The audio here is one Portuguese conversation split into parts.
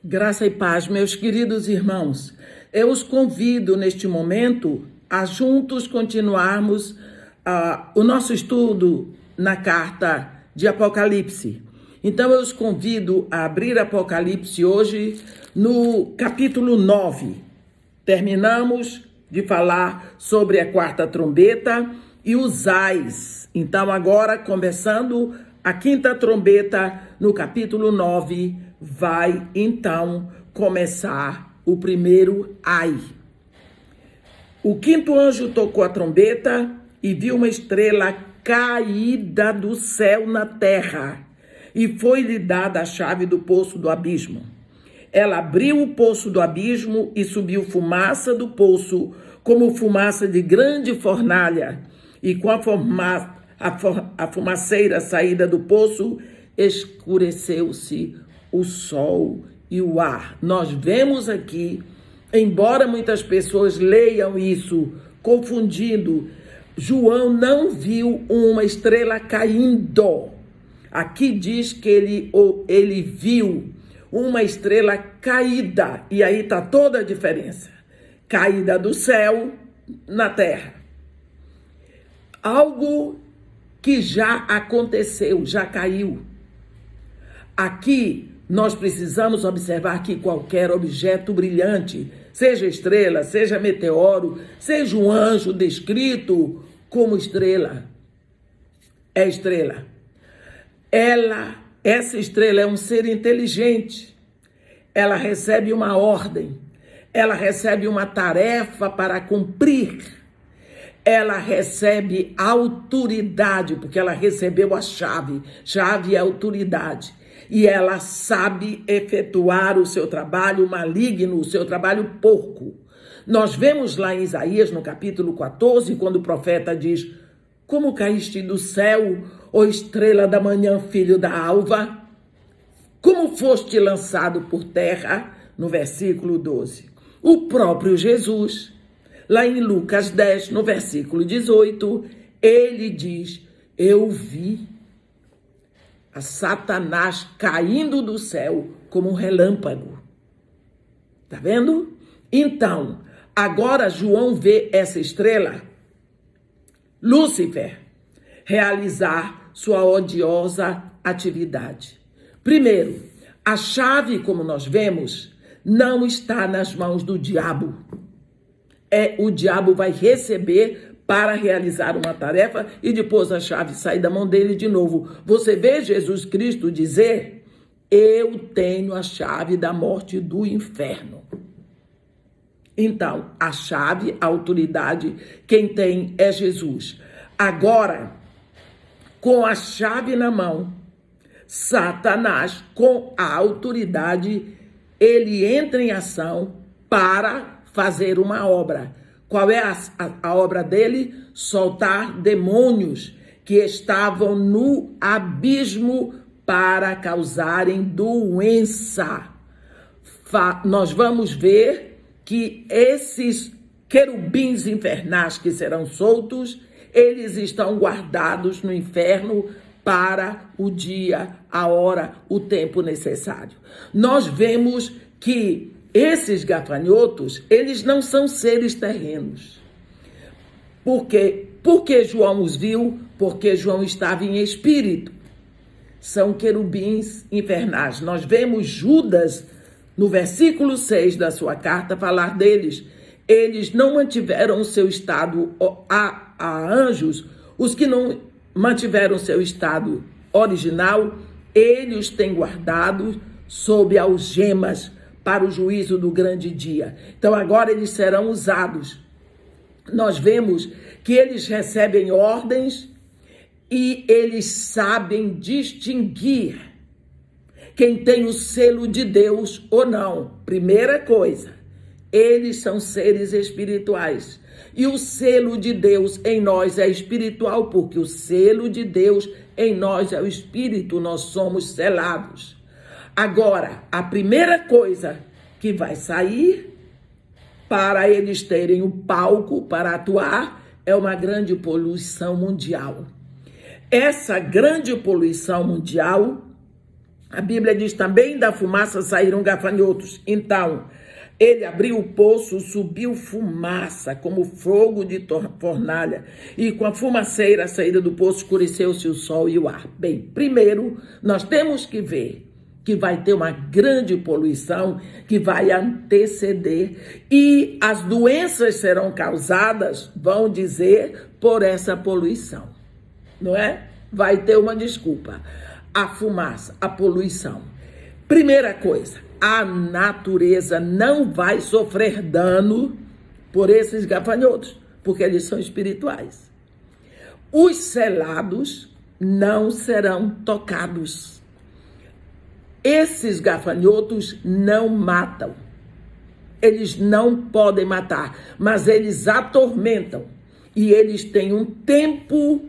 Graça e paz, meus queridos irmãos. Eu os convido neste momento a juntos continuarmos o nosso estudo na carta de Apocalipse. Então eu os convido a abrir Apocalipse hoje no capítulo 9. Terminamos de falar sobre a quarta trombeta e os ais. Então agora, começando a quinta trombeta no capítulo 9, vai então começar o primeiro ai. O quinto anjo tocou a trombeta e viu uma estrela caída do céu na terra, e foi-lhe dada a chave do poço do abismo. Ela abriu o poço do abismo e subiu fumaça do poço, como fumaça de grande fornalha, e com a fumaceira saída do poço, escureceu-se o sol e o ar. Nós vemos aqui, embora muitas pessoas leiam isso confundindo, João não viu uma estrela caindo. Aqui diz que ele viu uma estrela caída, e aí está toda a diferença. Caída do céu na terra. Algo que já aconteceu, já caiu. Aqui nós precisamos observar que qualquer objeto brilhante, seja estrela, seja meteoro, seja um anjo descrito como estrela, é estrela. Essa estrela é um ser inteligente. Ela recebe uma ordem, ela recebe uma tarefa para cumprir. Ela recebe autoridade, porque ela recebeu a chave. Chave é autoridade. E ela sabe efetuar o seu trabalho maligno, o seu trabalho porco. Nós vemos lá em Isaías, no capítulo 14, quando o profeta diz: como caíste do céu, ó estrela da manhã, filho da alva? Como foste lançado por terra? No versículo 12. O próprio Jesus, lá em Lucas 10, no versículo 18, ele diz: eu vi a Satanás caindo do céu como um relâmpago. Tá vendo? Então, agora João vê essa estrela, Lúcifer, realizar sua odiosa atividade. Primeiro, a chave, como nós vemos, não está nas mãos do diabo. O diabo vai receber para realizar uma tarefa e depois a chave sai da mão dele de novo. Você vê Jesus Cristo dizer: eu tenho a chave da morte e do inferno. Então, a chave, a autoridade, quem tem é Jesus. Agora, com a chave na mão, Satanás, com a autoridade, ele entra em ação para fazer uma obra. Qual é a obra dele? Soltar demônios que estavam no abismo para causarem doença. Nós vamos ver que esses querubins infernais que serão soltos, eles estão guardados no inferno para o dia, a hora, o tempo necessário. Nós vemos que esses gafanhotos, eles não são seres terrenos. Por quê? Porque João os viu, porque João estava em espírito. São querubins infernais. Nós vemos Judas, no versículo 6 da sua carta, falar deles. Eles não mantiveram o seu estado a anjos. Os que não mantiveram o seu estado original, ele os tem guardados sob algemas para o juízo do grande dia. Então agora eles serão usados. Nós vemos que eles recebem ordens e eles sabem distinguir quem tem o selo de Deus ou não. Primeira coisa, eles são seres espirituais. E o selo de Deus em nós é espiritual, porque o selo de Deus em nós é o Espírito, nós somos selados. Agora, a primeira coisa que vai sair para eles terem o palco para atuar é uma grande poluição mundial. Essa grande poluição mundial A Bíblia diz também: da fumaça saíram gafanhotos. Então, ele abriu o poço, subiu fumaça, como fogo de fornalha, e com a fumaceira saída do poço escureceu-se o sol e o ar. Bem, primeiro, nós temos que ver que vai ter uma grande poluição que vai anteceder, e as doenças serão causadas, vão dizer, por essa poluição, não é? Vai ter uma desculpa. A fumaça, a poluição. Primeira coisa, a natureza não vai sofrer dano por esses gafanhotos, porque eles são espirituais. Os selados não serão tocados. Esses gafanhotos não matam. Eles não podem matar, mas eles atormentam. E eles têm um tempo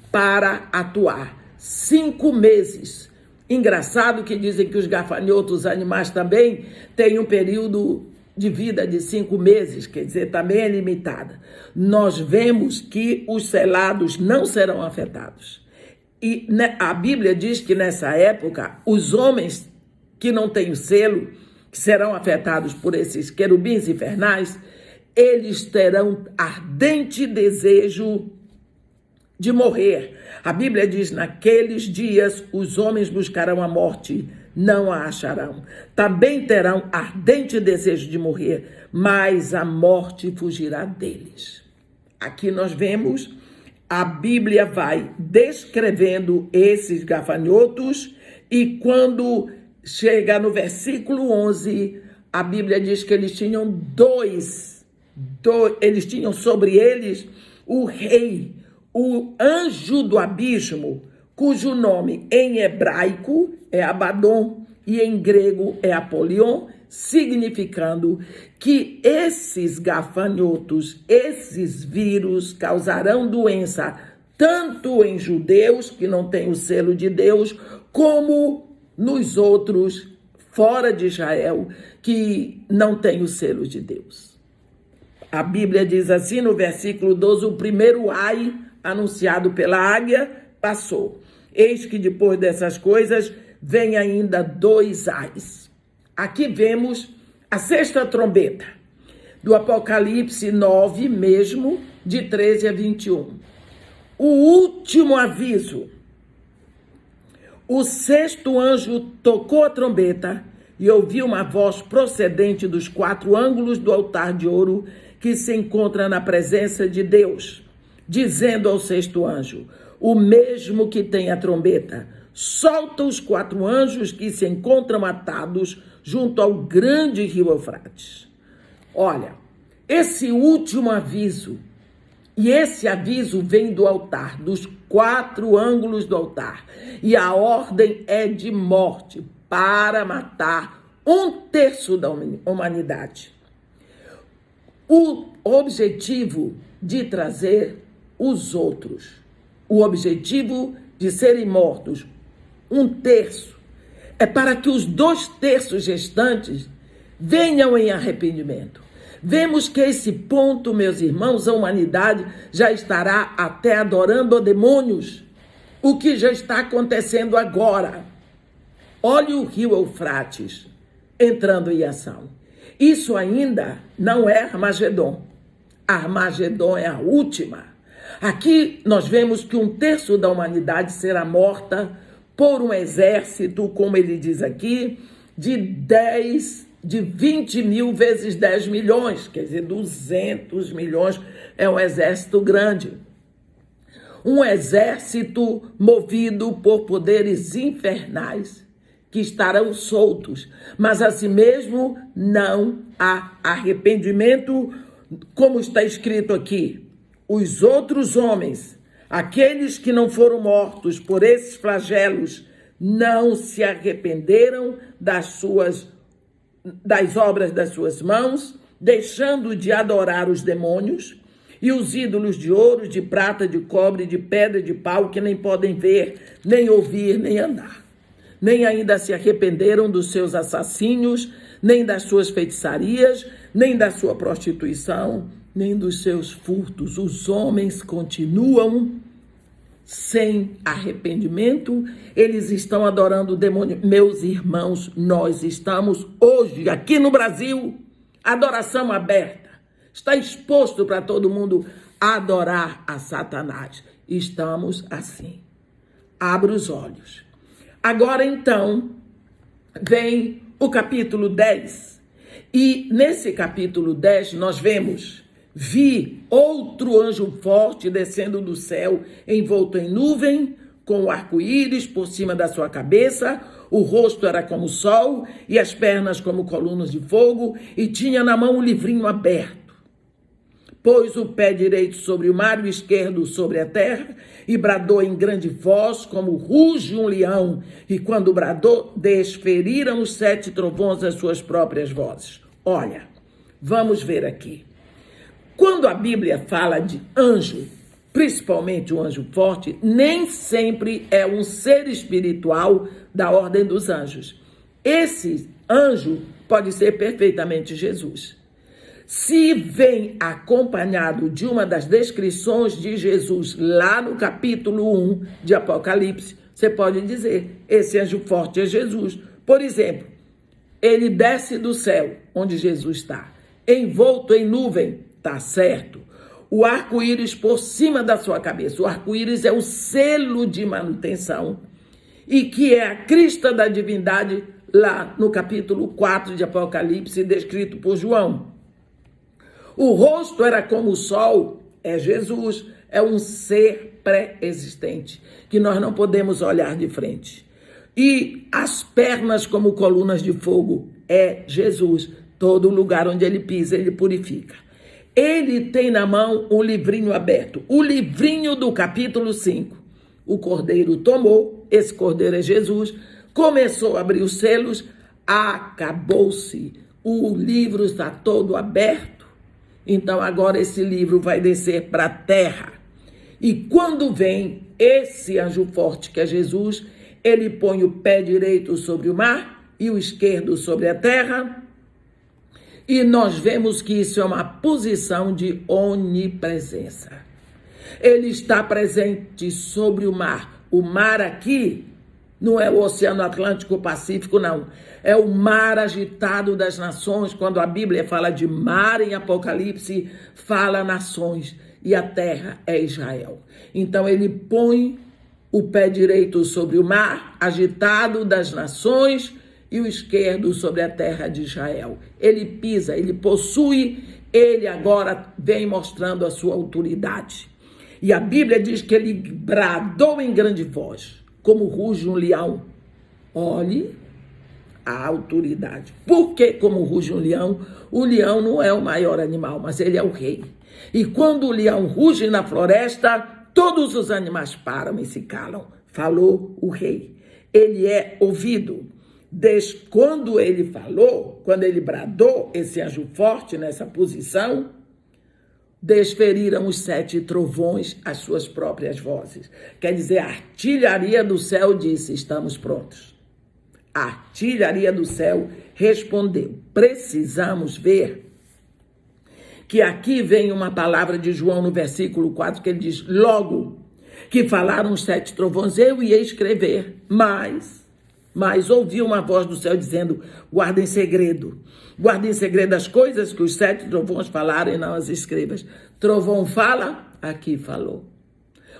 para atuar. 5 meses. Engraçado que dizem que os gafanhotos, os animais também, têm um período de vida de 5 meses, quer dizer, também é limitada. Nós vemos que os selados não serão afetados. E a Bíblia diz que nessa época, os homens que não têm o selo, que serão afetados por esses querubins infernais, eles terão ardente desejo de morrer. A Bíblia diz: naqueles dias os homens buscarão a morte, não a acharão. Também terão ardente desejo de morrer, mas a morte fugirá deles. Aqui nós vemos, a Bíblia vai descrevendo esses gafanhotos, e quando chega no versículo 11, a Bíblia diz que eles tinham eles tinham sobre eles o rei, o anjo do abismo, cujo nome em hebraico é Abaddon e em grego é Apolion, significando que esses gafanhotos, esses vírus causarão doença tanto em judeus que não têm o selo de Deus, como nos outros fora de Israel que não têm o selo de Deus. A Bíblia diz assim no versículo 12: o primeiro ai anunciado pela águia passou. Eis que depois dessas coisas vem ainda 2 ais. Aqui vemos a 6ª trombeta, do Apocalipse 9 mesmo, de 13 a 21. O último aviso. O 6º anjo tocou a trombeta e ouviu uma voz procedente dos 4 ângulos do altar de ouro que se encontra na presença de Deus, dizendo ao 6º anjo, o mesmo que tem a trombeta: solta os 4 anjos que se encontram atados junto ao grande rio Eufrates. Olha, esse último aviso, e esse aviso vem do altar, dos 4 ângulos do altar, e a ordem é de morte para matar 1/3 da humanidade. O objetivo de trazer os outros, o objetivo de serem mortos 1/3, é para que os 2/3 restantes venham em arrependimento. Vemos que a esse ponto, meus irmãos, a humanidade já estará até adorando a demônios, o que já está acontecendo agora. Olhe o rio Eufrates entrando em ação. Isso ainda não é Armagedon. Armagedon é a última. Aqui nós vemos que 1/3 da humanidade será morta por um exército, como ele diz aqui, de 20 mil vezes 10 milhões, quer dizer, 200 milhões, é um exército grande. Um exército movido por poderes infernais que estarão soltos, mas assim mesmo não há arrependimento, como está escrito aqui. Os outros homens, aqueles que não foram mortos por esses flagelos, não se arrependeram das obras das suas mãos, deixando de adorar os demônios e os ídolos de ouro, de prata, de cobre, de pedra, de pau, que nem podem ver, nem ouvir, nem andar. Nem ainda se arrependeram dos seus assassínios, nem das suas feitiçarias, nem da sua prostituição, nem dos seus furtos. Os homens continuam sem arrependimento, eles estão adorando o demônio. Meus irmãos, nós estamos hoje, aqui no Brasil, adoração aberta. Está exposto para todo mundo adorar a Satanás. Estamos assim. Abra os olhos. Agora, então, vem o capítulo 10. E nesse capítulo 10 nós vemos: vi outro anjo forte descendo do céu, envolto em nuvem, com o arco-íris por cima da sua cabeça. O rosto era como o sol e as pernas como colunas de fogo, e tinha na mão um livrinho aberto. Pôs o pé direito sobre o mar e o esquerdo sobre a terra, e bradou em grande voz, como ruge um leão. E quando bradou, desferiram os 7 trovões as suas próprias vozes. Olha, vamos ver aqui. Quando a Bíblia fala de anjo, principalmente o anjo forte, nem sempre é um ser espiritual da ordem dos anjos. Esse anjo pode ser perfeitamente Jesus. Se vem acompanhado de uma das descrições de Jesus lá no capítulo 1 de Apocalipse, você pode dizer: esse anjo forte é Jesus. Por exemplo, ele desce do céu, onde Jesus está, envolto em nuvem, está certo. O arco-íris por cima da sua cabeça. O arco-íris é o selo de manutenção, e que é a crista da divindade lá no capítulo 4 de Apocalipse, descrito por João. O rosto era como o sol, é Jesus, é um ser pré-existente, que nós não podemos olhar de frente. E as pernas como colunas de fogo, é Jesus. Todo lugar onde ele pisa, ele purifica. Ele tem na mão um livrinho aberto, o livrinho do capítulo 5. O cordeiro tomou, esse cordeiro é Jesus, começou a abrir os selos, acabou-se. O livro está todo aberto. Então agora esse livro vai descer para a terra. E quando vem esse anjo forte, que é Jesus, ele põe o pé direito sobre o mar e o esquerdo sobre a terra. E nós vemos que isso é uma posição de onipresença. Ele está presente sobre o mar. O mar aqui não é o Oceano Atlântico ou Pacífico, não. É o mar agitado das nações. Quando a Bíblia fala de mar em Apocalipse, fala nações. E a terra é Israel. Então ele põe o pé direito sobre o mar agitado das nações e o esquerdo sobre a terra de Israel. Ele pisa, ele possui, ele agora vem mostrando a sua autoridade. E a Bíblia diz que ele bradou em grande voz, como ruge um leão. Olhe a autoridade. Por que como ruge um leão? O leão não é o maior animal, mas ele é o rei. E quando o leão ruge na floresta, todos os animais param e se calam. Falou o rei. Ele é ouvido. Desde quando ele falou, quando ele bradou, esse anjo forte nessa posição, desferiram os 7 trovões as suas próprias vozes. Quer dizer, a artilharia do céu disse: estamos prontos. A artilharia do céu respondeu. Precisamos ver que aqui vem uma palavra de João no versículo 4, que ele diz: logo que falaram os 7 trovões, eu ia escrever, mas ouvi uma voz do céu dizendo: guarda em segredo as coisas que os 7 trovões falaram e não as escrevas. Trovão fala, aqui falou.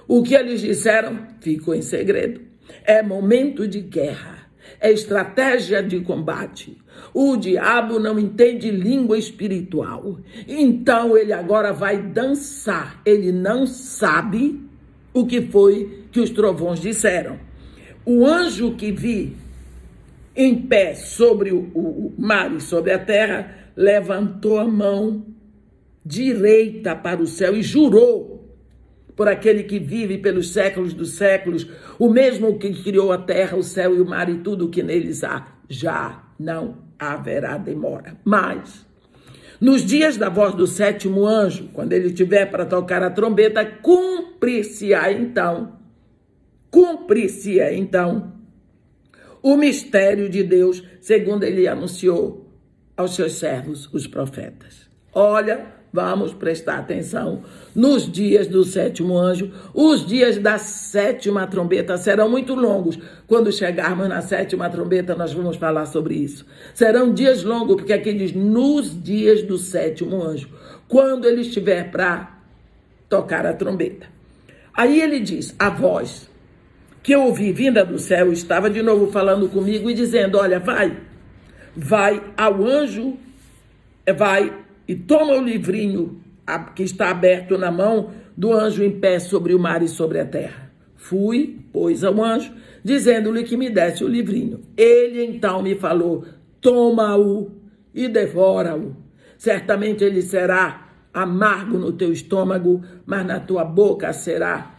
O que eles disseram ficou em segredo. É momento de guerra, é estratégia de combate. O diabo não entende língua espiritual, então ele agora vai dançar. Ele não sabe o que foi que os trovões disseram. O anjo que vi em pé sobre o mar e sobre a terra levantou a mão direita para o céu e jurou por aquele que vive pelos séculos dos séculos, o mesmo que criou a terra, o céu e o mar e tudo o que neles há, já não haverá demora. Mas nos dias da voz do 7º anjo, quando ele tiver para tocar a trombeta, cumprir-se-á então o mistério de Deus, segundo ele anunciou aos seus servos, os profetas. Olha, Vamos prestar atenção nos dias do sétimo anjo. Os dias da sétima trombeta serão muito longos. Quando chegarmos na sétima trombeta, nós vamos falar sobre isso. Serão dias longos, porque aqui diz nos dias do sétimo anjo, quando ele estiver para tocar a trombeta. Aí ele diz, a voz que eu ouvi vinda do céu estava de novo falando comigo e dizendo, olha, vai ao anjo, vai e toma o livrinho que está aberto na mão do anjo em pé sobre o mar e sobre a terra. Fui, pois, ao anjo, dizendo-lhe que me desse o livrinho. Ele então me falou, toma-o e devora-o. Certamente ele será amargo no teu estômago, mas na tua boca será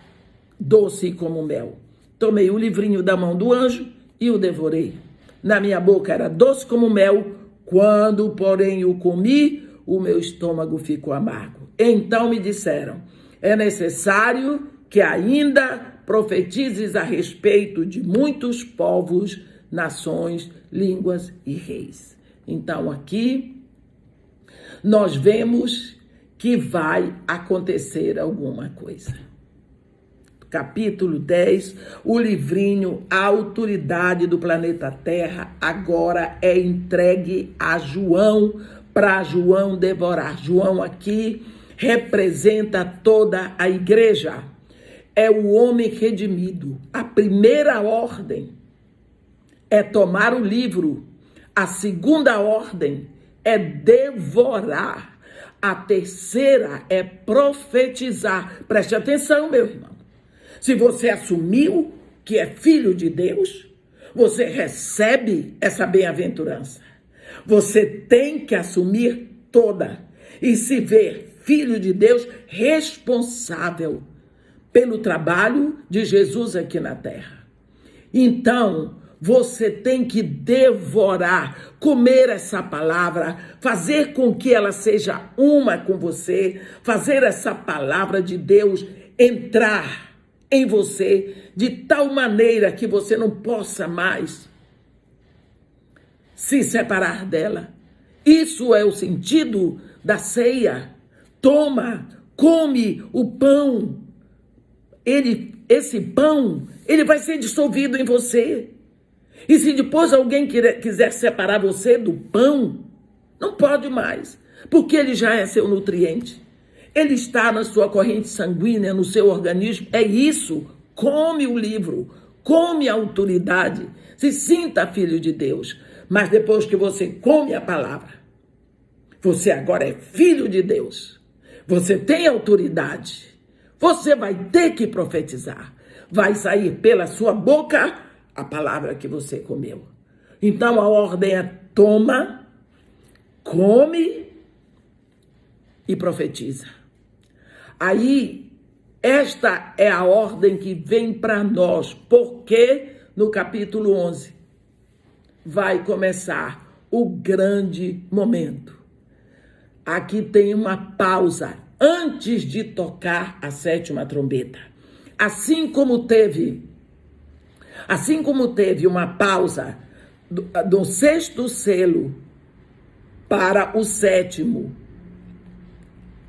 doce como mel. Tomei o livrinho da mão do anjo e o devorei. Na minha boca era doce como mel, quando, porém, o comi, o meu estômago ficou amargo. Então me disseram, é necessário que ainda profetizes a respeito de muitos povos, nações, línguas e reis. Então aqui nós vemos que vai acontecer alguma coisa. Capítulo 10, o livrinho, a autoridade do planeta Terra, agora é entregue a João, para João devorar. João aqui representa toda a igreja. É o homem redimido. A primeira ordem é tomar o livro. A segunda ordem é devorar. A terceira é profetizar. Preste atenção, meu irmão. Se você assumiu que é filho de Deus, você recebe essa bem-aventurança. Você tem que assumir toda e se ver filho de Deus responsável pelo trabalho de Jesus aqui na terra. Então, você tem que devorar, comer essa palavra, fazer com que ela seja uma com você, fazer essa palavra de Deus entrar em você de tal maneira que você não possa mais se separar dela. Isso é o sentido da ceia. Toma, come o pão. Esse pão, ele vai ser dissolvido em você. E se depois alguém quiser separar você do pão, não pode mais, porque ele já é seu nutriente. Ele está na sua corrente sanguínea, no seu organismo. É isso. Come o livro, come a autoridade, se sinta filho de Deus. Mas depois que você come a palavra, você agora é filho de Deus. Você tem autoridade. Você vai ter que profetizar. Vai sair pela sua boca a palavra que você comeu. Então a ordem é toma, come e profetiza. Aí, esta é a ordem que vem para nós, porque no capítulo 11 vai começar o grande momento. Aqui tem uma pausa antes de tocar a sétima trombeta. Assim como teve uma pausa do sexto selo para o sétimo,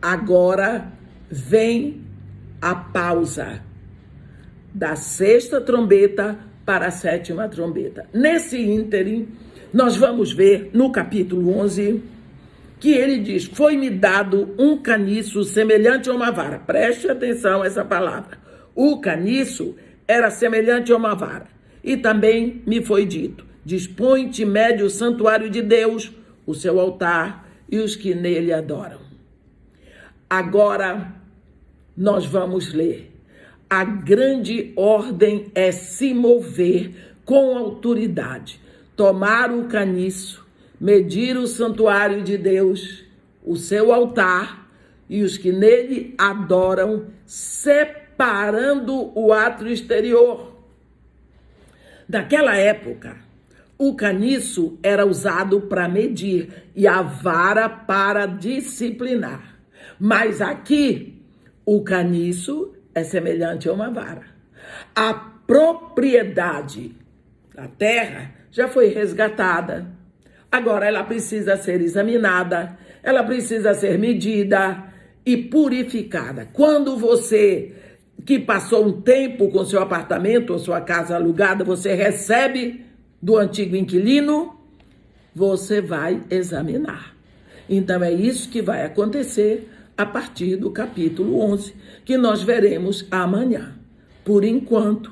agora vem a pausa da sexta trombeta para a sétima trombeta. Nesse ínterim, nós vamos ver no capítulo 11 que ele diz, foi-me dado um caniço semelhante a uma vara. Preste atenção a essa palavra. O caniço era semelhante a uma vara. E também me foi dito, dispõe-te, mede o santuário de Deus, o seu altar e os que nele adoram. Agora, nós vamos ler. A grande ordem é se mover com autoridade, tomar o caniço, medir o santuário de Deus, o seu altar e os que nele adoram, separando o átrio exterior. Naquela época, o caniço era usado para medir e a vara para disciplinar. Mas aqui, o caniço é semelhante a uma vara. A propriedade da terra já foi resgatada. Agora ela precisa ser examinada, ela precisa ser medida e purificada. Quando você que passou um tempo com seu apartamento ou sua casa alugada, você recebe do antigo inquilino, você vai examinar. Então é isso que vai acontecer a partir do capítulo 11, que nós veremos amanhã. Por enquanto,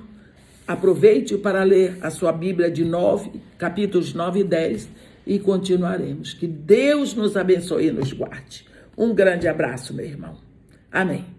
aproveite para ler a sua Bíblia de capítulos 9 e 10 e continuaremos. Que Deus nos abençoe e nos guarde. Um grande abraço, meu irmão. Amém.